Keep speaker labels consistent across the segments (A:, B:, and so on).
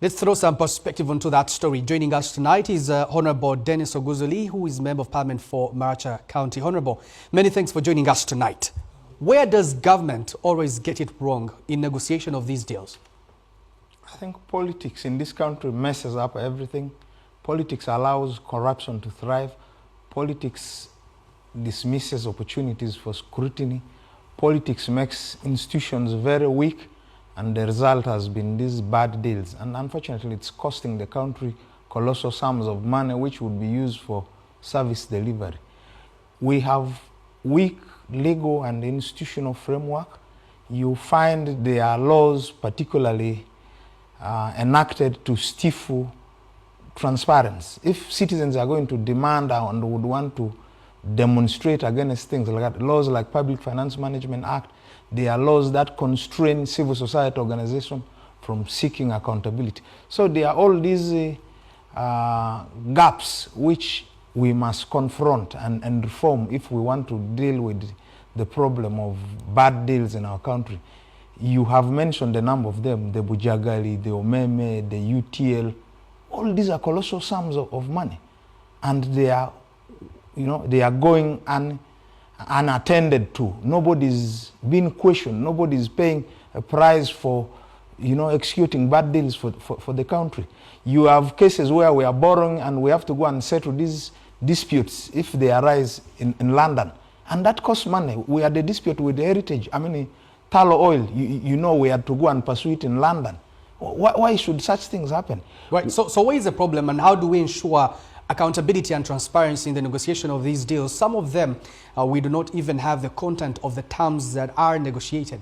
A: Let's throw some perspective onto that story. Joining us tonight is Honorable Dennis Oguzuli, who is Member of Parliament for Maracha County. Honorable, many thanks for joining us tonight. Where does government always get it wrong in negotiation of these deals?
B: I think politics in this country messes up everything. Politics allows corruption to thrive. Politics dismisses opportunities for scrutiny. Politics makes institutions very weak. And the result has been these bad deals. And unfortunately, it's costing the country colossal sums of money, which would be used for service delivery. We have weak legal and institutional framework. You find there are laws particularly enacted to stifle transparency. If citizens are going to demand and would want to demonstrate against things like that, laws like Public Finance Management Act, there are laws that constrain civil society organizations from seeking accountability. So there are all these gaps which we must confront and reform if we want to deal with the problem of bad deals in our country. You have mentioned a number of them, the Bujagali, the Omeme, the UTL. All these are colossal sums of money. And they are, they are going unattended to. Nobody's being questioned. Nobody's paying a price for, executing bad deals for the country. You have cases where we are borrowing and we have to go and settle these disputes if they arise in London. And that costs money. We had a dispute with the Heritage. Tallow oil, we had to go and pursue it in London. Why should such things happen?
A: Right. So what is the problem, and how do we ensure accountability and transparency in the negotiation of these deals? Some of them, we do not even have the content of the terms that are negotiated.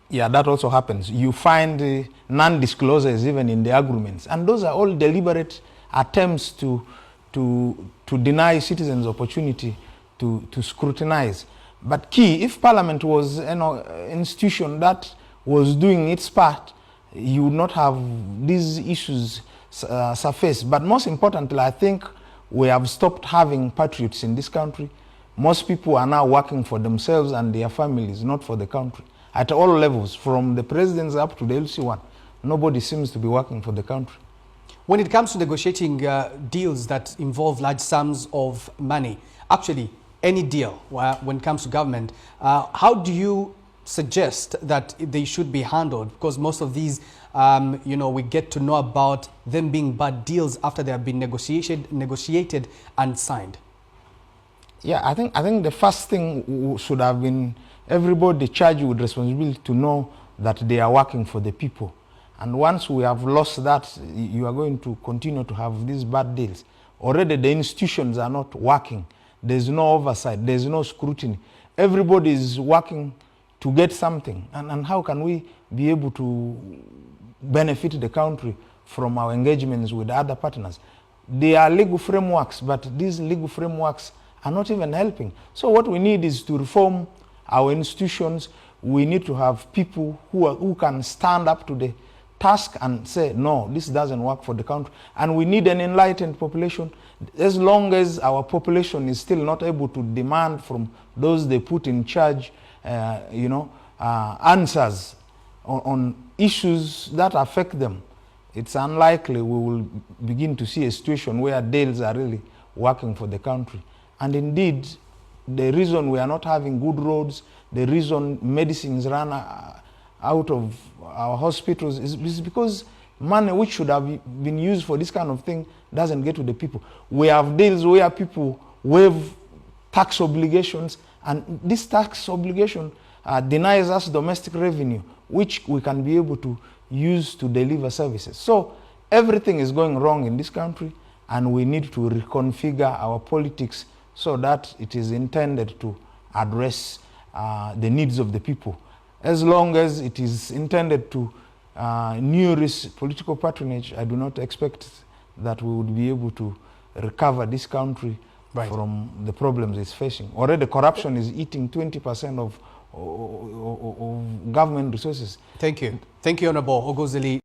B: Yeah, that also happens. You find non-disclosures even in the agreements. And those are all deliberate attempts to deny citizens opportunity to scrutinize. But key, if Parliament was an institution that was doing its part, you would not have these issues surface. But most importantly, I think we have stopped having patriots in this country. Most people are now working for themselves and their families, not for the country. At all levels, from the presidents up to the LC1, nobody seems to be working for the country.
A: When it comes to negotiating deals that involve large sums of money, actually any deal when it comes to government, how do you suggest that they should be handled? Because most of these, we get to know about them being bad deals after they have been negotiated and signed.
B: Yeah, I think the first thing should have been everybody charged with responsibility to know that they are working for the people. And once we have lost that, you are going to continue to have these bad deals. Already the institutions are not working. There's no oversight. There's no scrutiny. Everybody is working to get something. And how can we be able to benefit the country from our engagements with other partners? There are legal frameworks, but these legal frameworks are not even helping. So what we need is to reform our institutions. We need to have people who can stand up to the task and say, no, this doesn't work for the country. And we need an enlightened population. As long as our population is still not able to demand from those they put in charge, answers on issues that affect them, it's unlikely we will begin to see a situation where deals are really working for the country. And indeed, the reason we are not having good roads, the reason medicines run out of our hospitals is because money which should have been used for this kind of thing doesn't get to the people. We have deals where people waive tax obligations, and this tax obligation denies us domestic revenue, which we can be able to use to deliver services. So everything is going wrong in this country, and we need to reconfigure our politics so that it is intended to address the needs of the people. As long as it is intended to nourish political patronage, I do not expect that we would be able to recover this country from the problems it's facing. Already corruption is eating 20% of government resources.
A: Thank you. Thank you, Honorable Oguzuli.